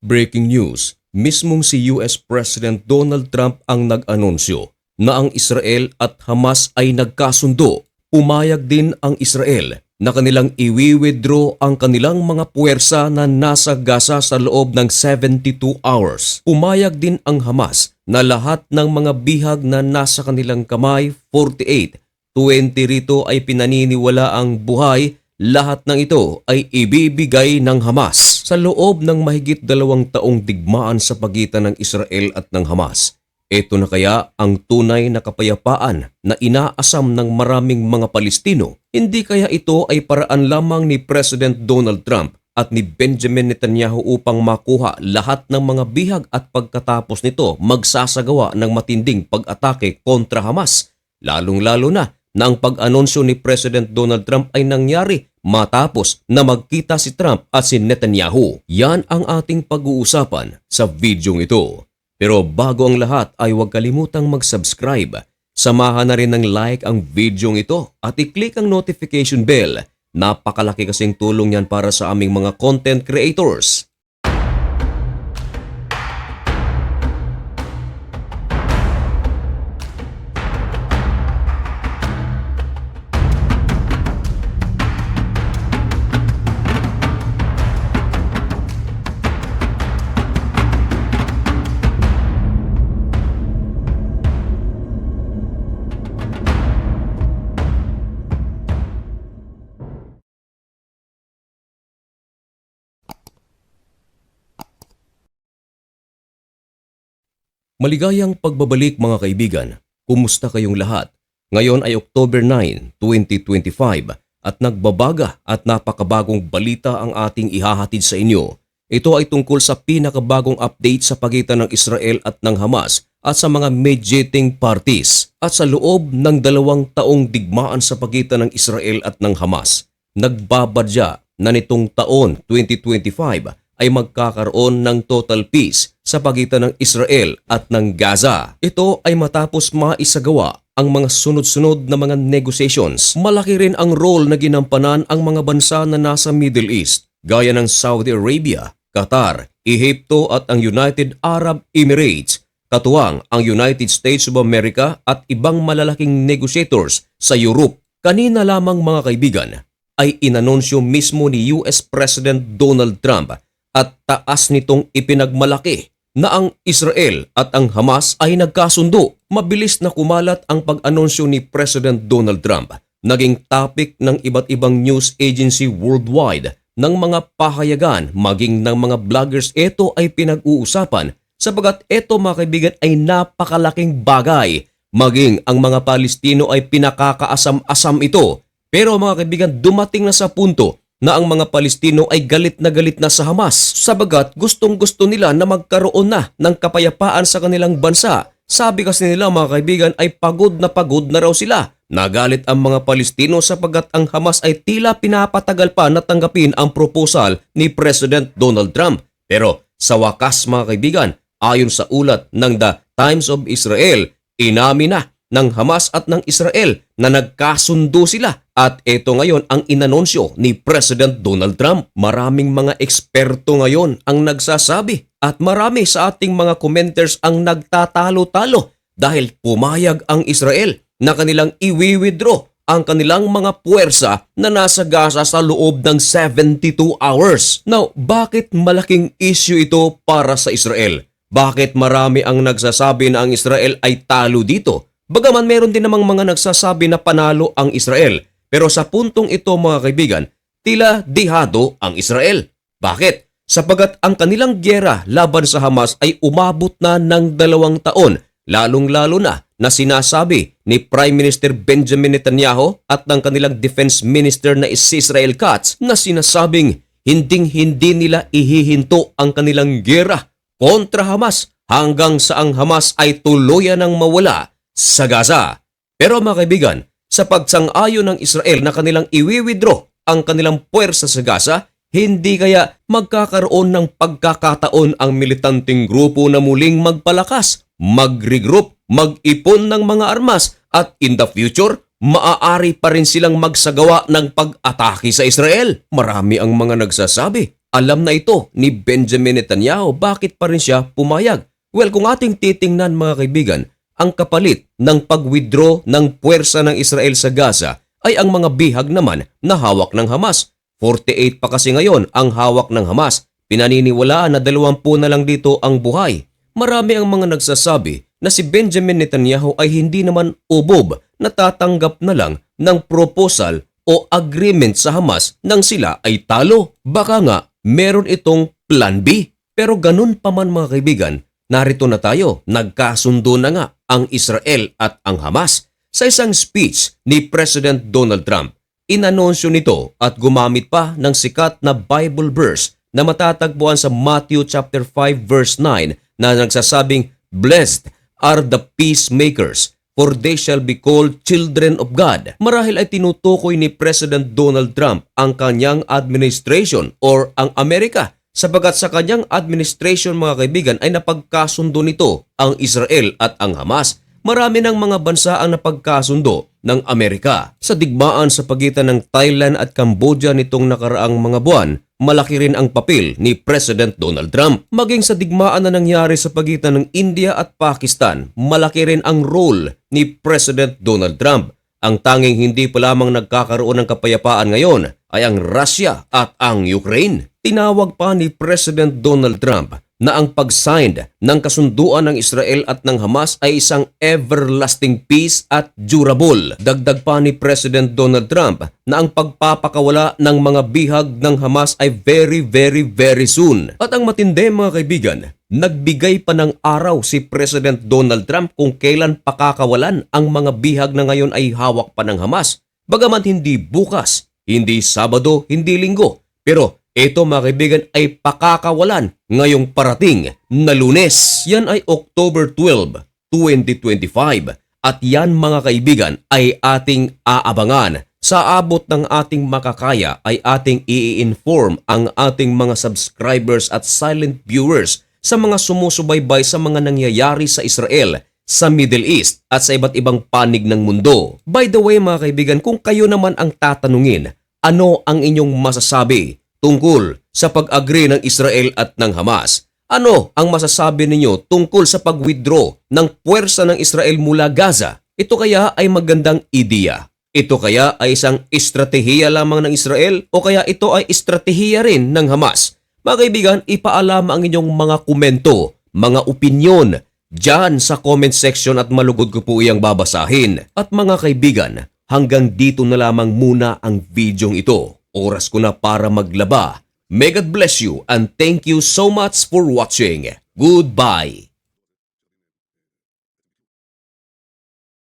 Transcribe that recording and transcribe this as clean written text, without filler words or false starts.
Breaking news, mismong si US President Donald Trump ang nag-anunsyo na ang Israel at Hamas ay nagkasundo. Pumayag din ang Israel na kanilang i-withdraw ang kanilang mga puwersa na nasa Gaza sa loob ng 72 hours. Pumayag din ang Hamas na lahat ng mga bihag na nasa kanilang kamay, 48, 20 rito ay pinaniniwala ang buhay. Lahat ng ito ay ibibigay ng Hamas. Sa loob ng mahigit 2 taong digmaan sa pagitan ng Israel at ng Hamas, ito na kaya ang tunay na kapayapaan na inaasam ng maraming mga Palestino? Hindi kaya ito ay paraan lamang ni President Donald Trump at ni Benjamin Netanyahu upang makuha lahat ng mga bihag at pagkatapos nito magsasagawa ng matinding pag-atake kontra Hamas? Lalong-lalo na ang pag-anunsyo ni President Donald Trump ay nangyari matapos na magkita si Trump at si Netanyahu. Yan ang ating pag-uusapan sa videong ito. Pero bago ang lahat ay huwag kalimutang mag-subscribe. Samahan na rin ng like ang videong ito at i-click ang notification bell. Napakalaki kasing tulong yan para sa aming mga content creators. Maligayang pagbabalik mga kaibigan. Kumusta kayong lahat? Ngayon ay October 9, 2025 at nagbabaga at napakabagong balita ang ating ihahatid sa inyo. Ito ay tungkol sa pinakabagong update sa pagitan ng Israel at ng Hamas at sa mga mediating parties. At sa loob ng 2 taong digmaan sa pagitan ng Israel at ng Hamas, nagbabadya na nitong taon 2025 ay magkakaroon ng total peace sa pagitan ng Israel at ng Gaza. Ito ay matapos maisagawa ang mga sunod-sunod na mga negotiations. Malaki rin ang role na ginampanan ang mga bansa na nasa Middle East, gaya ng Saudi Arabia, Qatar, Ehipto at ang United Arab Emirates, katuwang ang United States of America at ibang malalaking negotiators sa Europe. Kanina lamang mga kaibigan ay inanunsyo mismo ni US President Donald Trump at taas nitong ipinagmalaki na ang Israel at ang Hamas ay nagkasundo. Mabilis na kumalat ang pag-anunsyo ni President Donald Trump. Naging topic ng iba't ibang news agency worldwide, ng mga pahayagan, maging ng mga vloggers. Ito ay pinag-uusapan sapagat ito mga kaibigan ay napakalaking bagay. Maging ang mga Palestino ay pinakakaasam-asam ito. Pero mga kaibigan, dumating na sa punto na ang mga Palestino ay galit na sa Hamas sabagat gustong-gusto nila na magkaroon na ng kapayapaan sa kanilang bansa. Sabi kasi nila mga kaibigan ay pagod na raw sila. Nagalit ang mga Palestino sapagat ang Hamas ay tila pinapatagal pa na tanggapin ang proposal ni President Donald Trump. Pero sa wakas mga kaibigan, ayon sa ulat ng The Times of Israel, inamin na ng Hamas at ng Israel na nagkasundo sila. At ito ngayon ang inanunsyo ni President Donald Trump. Maraming mga eksperto ngayon ang nagsasabi at marami sa ating mga commenters ang nagtatalo-talo dahil pumayag ang Israel na kanilang i-withdraw ang kanilang mga puwersa na nasa Gaza sa loob ng 72 hours. Now, bakit malaking issue ito para sa Israel? Bakit marami ang nagsasabi na ang Israel ay talo dito? Bagaman meron din namang mga nagsasabi na panalo ang Israel. Pero sa puntong ito mga kaibigan, tila dihado ang Israel. Bakit? Sapagat ang kanilang gyera laban sa Hamas ay umabot na ng 2 taon, lalong-lalo na sinasabi ni Prime Minister Benjamin Netanyahu at ng kanilang Defense Minister na si Israel Katz na sinasabing hinding-hindi nila ihihinto ang kanilang gyera kontra Hamas hanggang sa ang Hamas ay tuluyan ng mawala sa Gaza. Pero mga kaibigan, sa pagsang-ayon ng Israel na kanilang i-withdraw ang kanilang puwersa sa Gaza, hindi kaya magkakaroon ng pagkakataon ang militanteng grupo na muling magpalakas, mag-regroup, mag-ipon ng mga armas at in the future, maaari pa rin silang magsagawa ng pag-atake sa Israel. Marami ang mga nagsasabi Alam na ito ni Benjamin Netanyahu, bakit pa rin siya pumayag? Well, kung ating titingnan mga kaibigan, ang kapalit ng pag-withdraw ng puwersa ng Israel sa Gaza ay ang mga bihag naman na hawak ng Hamas. 48 pa kasi ngayon ang hawak ng Hamas. Pinaniniwalaan na 20 na lang dito ang buhay. Marami ang mga nagsasabi na si Benjamin Netanyahu ay hindi naman ubob na tatanggap na lang ng proposal o agreement sa Hamas nang sila ay talo. Baka nga meron itong plan B. Pero ganun pa man mga kaibigan, narito na tayo, nagkasundo na nga ang Israel at ang Hamas. Sa isang speech ni President Donald Trump, inanunsyo nito at gumamit pa ng sikat na Bible verse na matatagpuan sa Matthew chapter 5 verse 9 na nagsasabing, "Blessed are the peacemakers, for they shall be called children of God." Marahil ay tinutukoy ni President Donald Trump ang kanyang administration or ang Amerika, sapagat sa kanyang administration mga kaibigan ay napagkasundo nito ang Israel at ang Hamas. Marami ng mga bansa ang napagkasundo ng Amerika. Sa digmaan sa pagitan ng Thailand at Cambodia nitong nakaraang mga buwan, malaki rin ang papel ni President Donald Trump. Maging sa digmaan na nangyari sa pagitan ng India at Pakistan, malaki rin ang role ni President Donald Trump. Ang tanging hindi pa lamang nagkakaroon ng kapayapaan ngayon ay ang Russia at ang Ukraine. Tinawag pa ni President Donald Trump na ang pag-sign ng kasunduan ng Israel at ng Hamas ay isang everlasting peace at durable. Dagdag pa ni President Donald Trump na ang pagpapakawala ng mga bihag ng Hamas ay very soon. At ang matindi mga kaibigan, nagbigay pa ng araw si President Donald Trump kung kailan pakakawalan ang mga bihag na ngayon ay hawak pa ng Hamas. Bagaman hindi bukas, hindi Sabado, hindi Linggo, pero ito mga kaibigan ay pakakawalan ngayong parating na Lunes. Yan ay October 12, 2025 at yan mga kaibigan ay ating aabangan. Sa abot ng ating makakaya ay ating i-inform ang ating mga subscribers at silent viewers sa mga sumusubaybay sa mga nangyayari sa Israel, sa Middle East at sa iba't ibang panig ng mundo. By the way mga kaibigan, kung kayo naman ang tatanungin, ano ang inyong masasabi tungkol sa pag-agree ng Israel at ng Hamas? Ano ang masasabi ninyo tungkol sa pag-withdraw ng puwersa ng Israel mula Gaza? Ito kaya ay magandang ideya? Ito kaya ay isang estratehiya lamang ng Israel o kaya ito ay estratehiya rin ng Hamas? Mga kaibigan, ipaalam ang inyong mga komento, mga opinyon dyan sa comment section at malugod ko po iyang babasahin. At mga kaibigan, hanggang dito na lamang muna ang videong ito. Oras ko na para maglaba. May God bless you and thank you so much for watching. Goodbye!